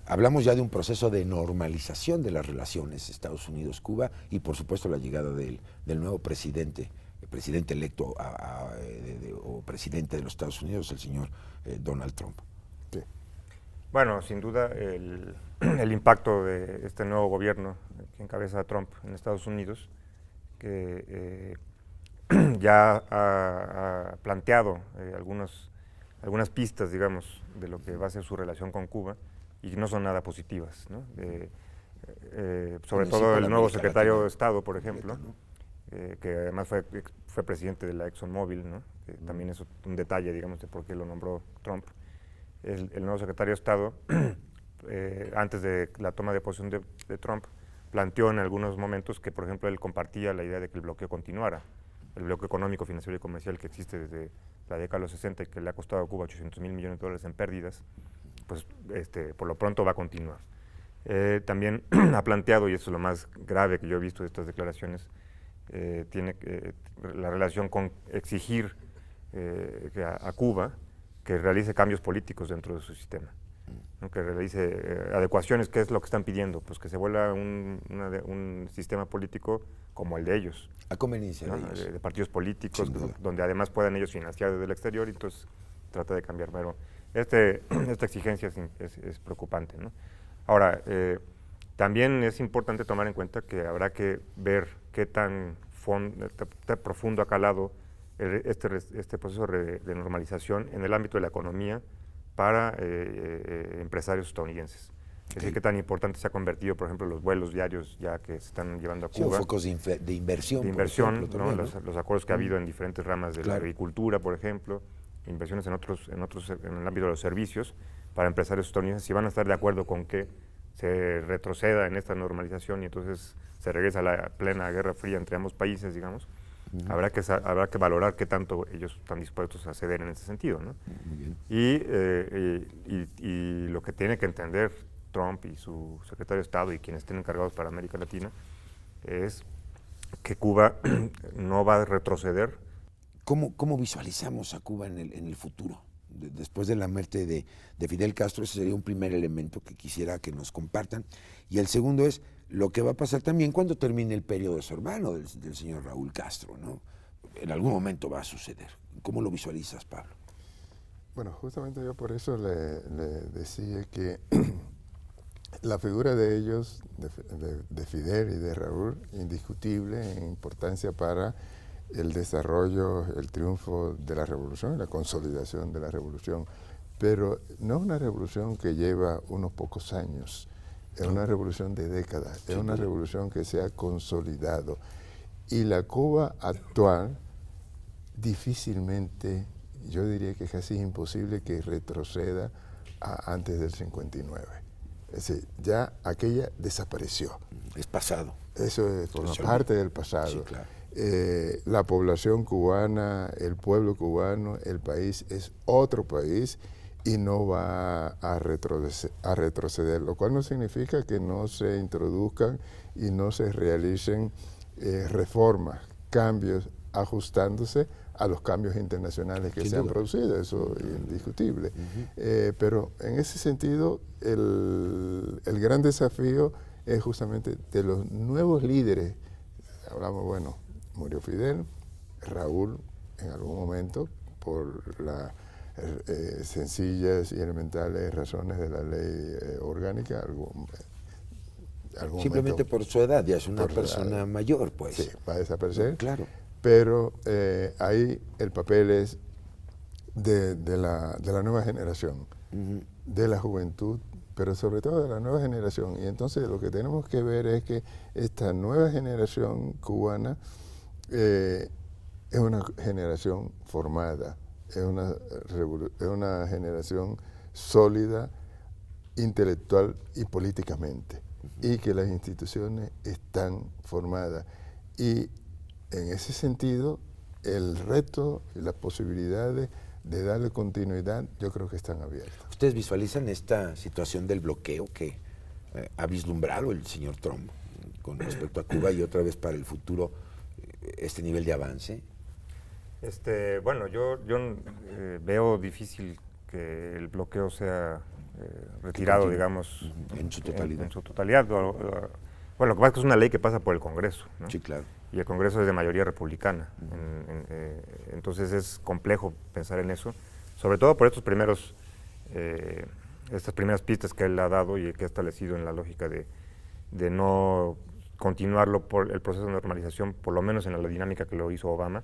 A: hablamos ya de un proceso de normalización de las relaciones Estados Unidos-Cuba y, por supuesto, la llegada del nuevo presidente, el presidente electo o presidente de los Estados Unidos, el señor Donald Trump.
C: Sí. Bueno, sin duda, el impacto de este nuevo gobierno que encabeza Trump en Estados Unidos, que ya ha planteado algunas pistas, digamos, de lo que va a ser su relación con Cuba, y no son nada positivas, ¿no? Sobre todo el nuevo secretario de Estado, por ejemplo, que además fue presidente de la ExxonMobil, ¿no? Que también es un detalle, digamos, de por qué lo nombró Trump. El nuevo secretario de Estado, antes de la toma de posesión de Trump, planteó en algunos momentos que, por ejemplo, él compartía la idea de que el bloqueo continuara, el bloqueo económico, financiero y comercial que existe desde la década de los 60 y que le ha costado a Cuba 800,000 millones de dólares en pérdidas, pues por lo pronto va a continuar. También ha planteado, y eso es lo más grave que yo he visto de estas declaraciones, tiene la relación con exigir a Cuba que realice cambios políticos dentro de su sistema, ¿no? Que realice adecuaciones. ¿Qué es lo que están pidiendo? Pues que se vuelva un sistema político como el de ellos.
A: A conveniencia,
C: ¿no? De partidos políticos, donde además puedan ellos financiar desde el exterior, y entonces trata de cambiar. Pero esta exigencia es preocupante, ¿no? Ahora, también es importante tomar en cuenta que habrá que ver qué tan profundo ha calado este proceso de normalización en el ámbito de la economía para empresarios estadounidenses. Es decir, qué tan importante se ha convertido, por ejemplo, los vuelos diarios ya que se están llevando a Cuba.
A: Sí, focos de inversión.
C: De inversión,
A: por ejemplo,
C: ¿no?
A: también, ¿no?
C: Los acuerdos que ha habido en diferentes ramas de la agricultura, por ejemplo, inversiones en el ámbito de los servicios para empresarios estadounidenses. Si van a estar de acuerdo con que se retroceda en esta normalización y entonces se regresa a la plena Guerra Fría entre ambos países, digamos, habrá que valorar qué tanto ellos están dispuestos a ceder en ese sentido, ¿no? Y lo que tiene que entender Trump y su secretario de Estado y quienes estén encargados para América Latina es que Cuba no va a retroceder.
A: ¿Cómo visualizamos a Cuba en el futuro? Después de la muerte de Fidel Castro, ese sería un primer elemento que quisiera que nos compartan. Y el segundo es lo que va a pasar también cuando termine el periodo de su hermano, del señor Raúl Castro, ¿no? En algún momento va a suceder. ¿Cómo lo visualizas, Pablo?
B: Bueno, justamente yo por eso le decía que la figura de ellos, de Fidel y de Raúl, indiscutible en importancia para el desarrollo, el triunfo de la revolución y la consolidación de la revolución. Pero no es una revolución que lleva unos pocos años, es una revolución de décadas, es una revolución que se ha consolidado. Y la Cuba actual difícilmente, yo diría que es casi imposible que retroceda a antes del 59. Es decir, ya aquella desapareció.
A: Es pasado.
B: Eso forma parte del pasado.
A: Sí, claro.
B: La población cubana, el pueblo cubano, el país es otro país y no va a retroceder, lo cual no significa que no se introduzcan y no se realicen reformas, cambios, ajustándose a los cambios internacionales que se han producido, eso es indiscutible. Pero en ese sentido, el gran desafío es justamente de los nuevos líderes. Hablamos, bueno, murió Fidel, Raúl en algún momento, por las sencillas y elementales razones de la ley orgánica,
A: simplemente
B: momento,
A: por su edad, ya es una persona mayor, pues.
B: Sí, va a desaparecer.
A: Claro.
B: Pero ahí el papel es de la nueva generación, de la juventud, pero sobre todo de la nueva generación. Y entonces lo que tenemos que ver es que esta nueva generación cubana es una generación formada, es una generación sólida, intelectual y políticamente, y que las instituciones están formadas. Y en ese sentido, el reto y las posibilidades de darle continuidad, yo creo que están abiertas.
A: ¿Ustedes visualizan esta situación del bloqueo que ha vislumbrado el señor Trump con respecto a Cuba y otra vez para el futuro este nivel de avance?
C: Bueno, yo veo difícil que el bloqueo sea retirado, digamos,
A: en su totalidad.
C: En su totalidad. Bueno, lo que pasa es que es una ley que pasa por el Congreso, ¿no?
A: Sí, claro.
C: Y el Congreso es de mayoría republicana. Entonces es complejo pensar en eso, sobre todo por estas primeras pistas que él ha dado y que ha establecido en la lógica de no continuarlo por el proceso de normalización, por lo menos en la dinámica que lo hizo Obama,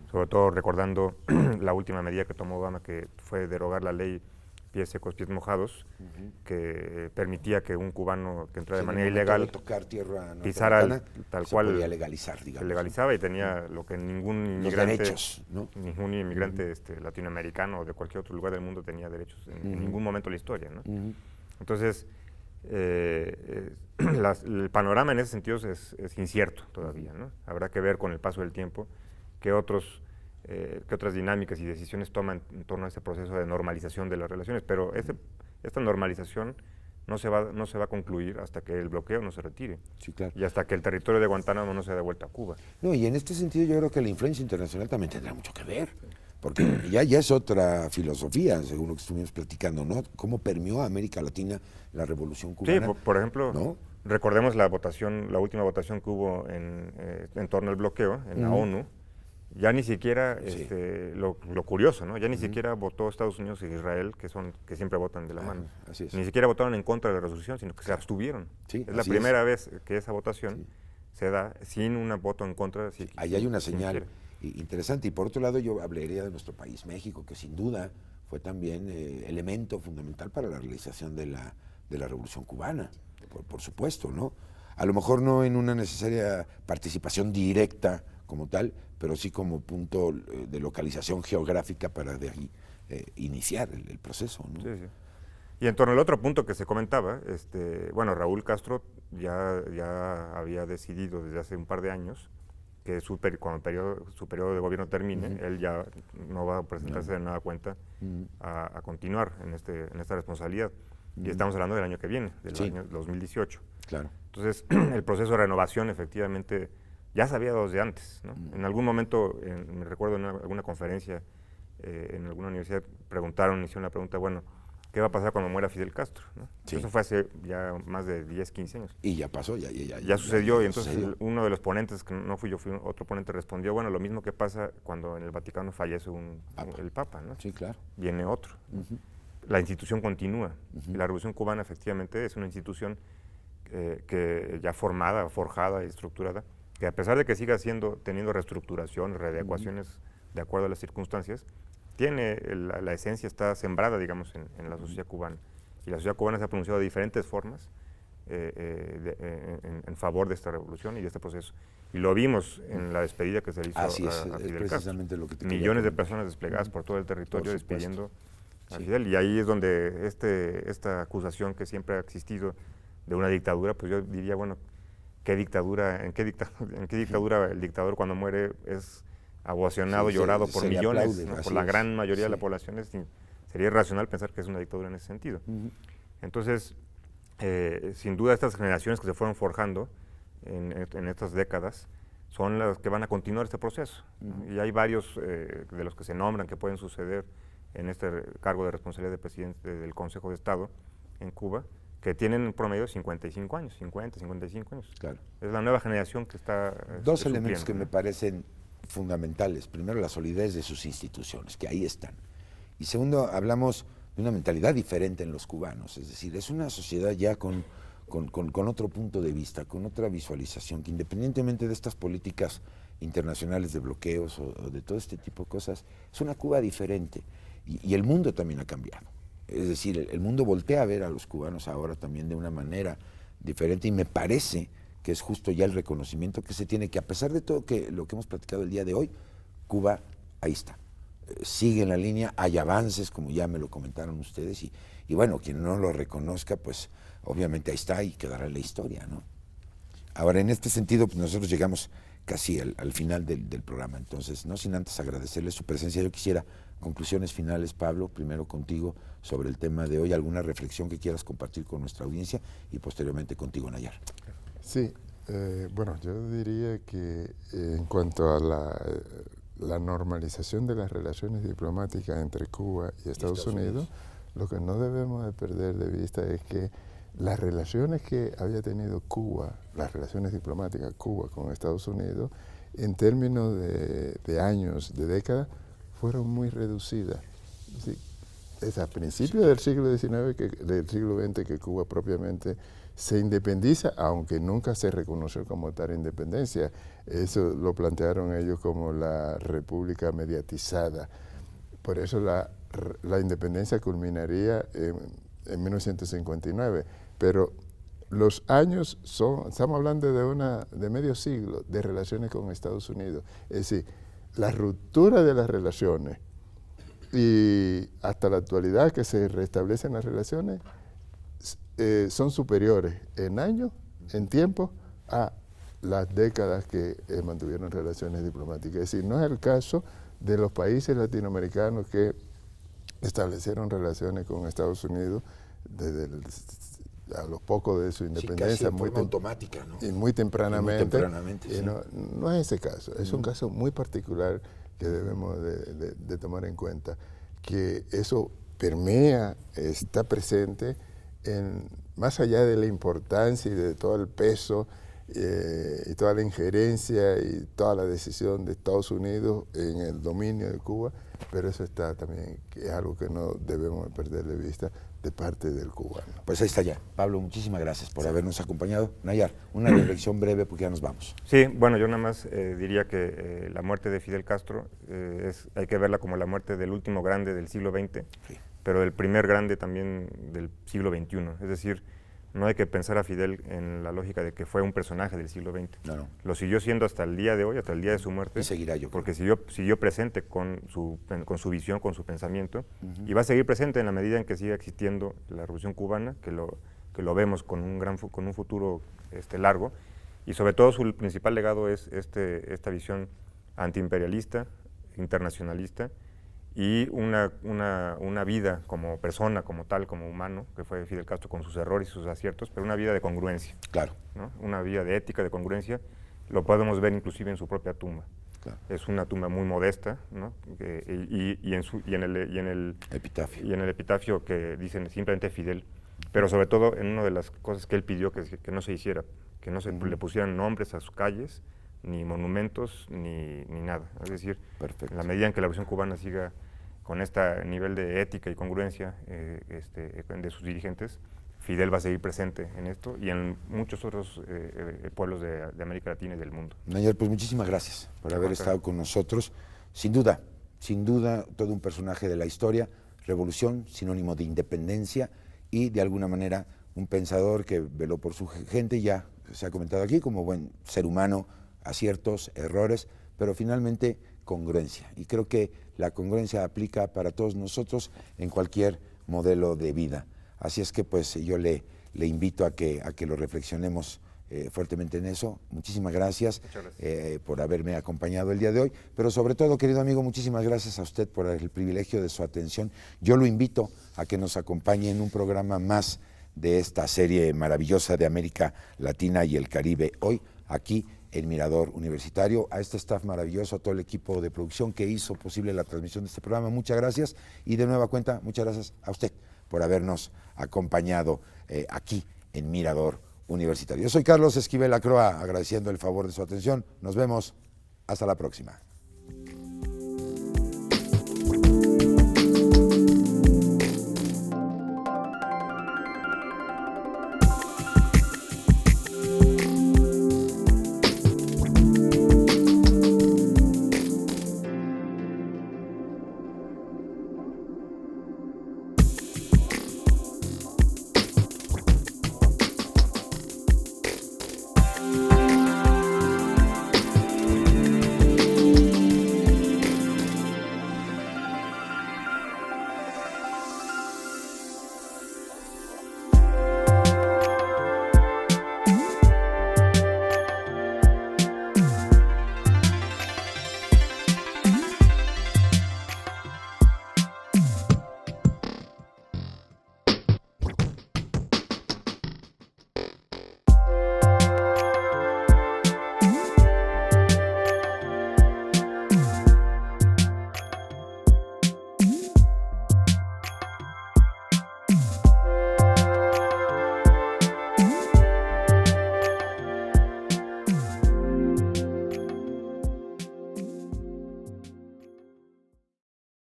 C: sobre todo recordando la última medida que tomó Obama, que fue derogar la ley pies secos, pies mojados, que permitía que un cubano que entrara de manera ilegal
A: tocar tierra
C: pisara tal cual
A: podía legalizar, digamos.
C: Se legalizaba y tenía lo que ningún inmigrante,
A: derechos, ¿no?
C: Ningún inmigrante latinoamericano o de cualquier otro lugar del mundo tenía derechos en ningún momento de la historia, ¿no? Entonces, el panorama en ese sentido es incierto todavía, ¿no? Habrá que ver con el paso del tiempo qué otras dinámicas y decisiones toman en torno a este proceso de normalización de las relaciones, pero esta normalización no se va a concluir hasta que el bloqueo no se retire.
A: Sí, claro.
C: Y hasta que el territorio de Guantánamo no sea devuelto a Cuba.
A: No, y en este sentido yo creo que la influencia internacional también tendrá mucho que ver, porque ya es otra filosofía, según lo que estuvimos platicando, ¿no? Cómo permeó a América Latina la Revolución Cubana.
C: Sí, por ejemplo,
A: ¿no?
C: Recordemos la última votación que hubo en torno al bloqueo en la ONU. Ya ni siquiera, lo curioso, ¿no? Ya ni siquiera votó Estados Unidos e Israel, que siempre votan de la mano.
A: Así es.
C: Ni siquiera votaron en contra de la resolución, sino que se abstuvieron.
A: Sí,
C: es la primera vez que esa votación se da sin un voto en contra.
A: Ahí hay una señal interesante. Y por otro lado, yo hablaría de nuestro país, México, que sin duda fue también elemento fundamental para la realización de la Revolución Cubana, por supuesto, ¿no? A lo mejor no en una necesaria participación directa como tal, pero sí como punto de localización geográfica para de ahí iniciar el proceso, ¿no?
C: Sí, sí. Y en torno al otro punto que se comentaba, bueno, Raúl Castro ya había decidido desde hace un par de años que cuando su periodo de gobierno termine, él ya no va a presentarse de nueva cuenta a continuar en esta responsabilidad. Y estamos hablando del año que viene, del año 2018.
A: Claro.
C: Entonces, el proceso de renovación efectivamente ya se había dado desde antes, ¿no? En algún momento, me recuerdo en alguna conferencia en alguna universidad, hicieron la pregunta, bueno, ¿qué va a pasar cuando muera Fidel Castro? ¿No?
A: Sí.
C: Eso fue hace ya más de 10, 15 años.
A: Y ya pasó, ya
C: sucedió, y entonces uno de los ponentes, que no fui yo, otro ponente, respondió, bueno, lo mismo que pasa cuando en el Vaticano fallece el Papa, ¿no?
A: Sí, claro.
C: Viene otro. La institución continúa. Y la Revolución Cubana efectivamente es una institución que ya formada, forjada y estructurada, que a pesar de que siga teniendo reestructuraciones, readecuaciones de acuerdo a las circunstancias, la esencia está sembrada, digamos, en la sociedad cubana. Y la sociedad cubana se ha pronunciado de diferentes formas en favor de esta revolución y de este proceso. Y lo vimos en la despedida que se le hizo
A: Así es,
C: a
A: es
C: Fidel
A: precisamente
C: Castro.
A: lo que te quería
C: Millones de
A: comentar.
C: personas desplegadas por todo el territorio
A: Por supuesto.
C: despidiendo a
A: Sí.
C: Fidel. Y ahí es donde esta acusación que siempre ha existido de una dictadura, pues yo diría, bueno, ¿qué dictadura, en qué dictadura el dictador cuando muere es ovacionado,
A: Sí,
C: llorado por
A: se le
C: millones,
A: aplaude,
C: ¿no?
A: así
C: Por la
A: es.
C: gran mayoría de la
A: Sí.
C: población? Sería irracional pensar que es una dictadura en ese sentido. Entonces, sin duda estas generaciones que se fueron forjando en estas décadas son las que van a continuar este proceso, ¿no? Y hay varios de los que se nombran que pueden suceder en este cargo de responsabilidad de presidente del Consejo de Estado en Cuba, que tienen en promedio 55 años, 50, 55 años.
A: Claro.
C: Es la nueva generación que está
A: Dos elementos que
C: supliendo,
A: me
C: ¿no?
A: parecen fundamentales. Primero, la solidez de sus instituciones, que ahí están. Y segundo, hablamos de una mentalidad diferente en los cubanos. Es decir, es una sociedad ya con otro punto de vista, con otra visualización, que independientemente de estas políticas internacionales de bloqueos o de todo este tipo de cosas, es una Cuba diferente. Y el mundo también ha cambiado. Es decir, el mundo voltea a ver a los cubanos ahora también de una manera diferente, y me parece que es justo ya el reconocimiento que se tiene, que a pesar de todo lo que hemos platicado el día de hoy, Cuba ahí está. Sigue en la línea, hay avances, como ya me lo comentaron ustedes, y bueno, quien no lo reconozca, pues obviamente ahí está y quedará en la historia, ¿no? Ahora, en este sentido, pues nosotros llegamos casi al final del programa, entonces, no sin antes agradecerles su presencia. Yo quisiera conclusiones finales, Pablo, primero contigo sobre el tema de hoy, alguna reflexión que quieras compartir con nuestra audiencia, y posteriormente contigo, Nayar.
B: Sí, bueno, yo diría que en cuanto a la normalización de las relaciones diplomáticas entre Cuba y Estados Unidos, lo que no debemos de perder de vista es que las relaciones que había tenido Cuba, las relaciones diplomáticas Cuba con Estados Unidos, en términos de años, de décadas, fueron muy reducidas. Sí, es a principios del siglo XIX, del siglo XX, que Cuba propiamente se independiza, aunque nunca se reconoció como tal independencia. Eso lo plantearon ellos como la república mediatizada. Por eso la independencia culminaría en 1959. Pero los años estamos hablando de medio siglo de relaciones con Estados Unidos. Es decir, la ruptura de las relaciones y hasta la actualidad que se restablecen las relaciones son superiores en años, en tiempo, a las décadas que mantuvieron relaciones diplomáticas. Es decir, no es el caso de los países latinoamericanos que establecieron relaciones con Estados Unidos a los pocos de su independencia,
A: sí, casi de forma automática, ¿no?
B: Y muy tempranamente.
A: Sí.
B: No es ese caso, es un caso muy particular que debemos de tomar en cuenta, que eso permea, está presente más allá de la importancia y de todo el peso y toda la injerencia y toda la decisión de Estados Unidos en el dominio de Cuba, pero eso está también, que es algo que no debemos perder de vista de parte del cubano.
A: Pues ahí está ya. Pablo, muchísimas gracias por habernos acompañado. Nayar, una reflexión breve porque ya nos vamos.
C: Sí, bueno, yo nada más diría que la muerte de Fidel Castro hay que verla como la muerte del último grande del siglo XX,
A: Sí.
C: pero del primer grande también del siglo XXI. Es decir, no hay que pensar a Fidel en la lógica de que fue un personaje del siglo XX.
A: No.
C: Lo siguió siendo hasta el día de hoy, hasta el día de su muerte.
A: Y seguirá, yo creo.
C: Porque siguió presente con su visión, con su pensamiento, y va a seguir presente en la medida en que siga existiendo la Revolución Cubana, que lo vemos con un futuro largo, y sobre todo su principal legado es esta visión antiimperialista, internacionalista, y una vida como persona, como tal, como humano, que fue Fidel Castro con sus errores y sus aciertos, pero una vida de congruencia.
A: Claro.
C: ¿No? Una vida de ética, de congruencia. Lo podemos ver inclusive en su propia tumba.
A: Claro.
C: Es una tumba muy modesta, ¿no? Y en el epitafio que dicen simplemente Fidel, pero sobre todo en una de las cosas que él pidió que no se hiciera, que no se le pusieran nombres a sus calles, ni monumentos, ni nada. Es decir,
A: Perfecto.
C: en la medida en que la Revolución Cubana siga con este nivel de ética y congruencia de sus dirigentes, Fidel va a seguir presente en esto y en muchos otros pueblos de América Latina y del mundo.
A: Nayar, pues muchísimas gracias por haber estado con nosotros. Sin duda, todo un personaje de la historia, revolución, sinónimo de independencia y de alguna manera un pensador que veló por su gente, ya se ha comentado aquí, como buen ser humano, aciertos, errores, pero finalmente congruencia. Y creo que la congruencia aplica para todos nosotros en cualquier modelo de vida. Así es que pues yo le invito a que lo reflexionemos fuertemente en eso. Muchísimas gracias, por haberme acompañado el día de hoy, pero sobre todo, querido amigo, muchísimas gracias a usted por el privilegio de su atención. Yo lo invito a que nos acompañe en un programa más de esta serie maravillosa de América Latina y el Caribe, hoy aquí en Mirador Universitario. A este staff maravilloso, a todo el equipo de producción que hizo posible la transmisión de este programa, muchas gracias, y de nueva cuenta, muchas gracias a usted por habernos acompañado aquí en Mirador Universitario. Yo soy Carlos Esquivel Acroa, agradeciendo el favor de su atención. Nos vemos. Hasta la próxima.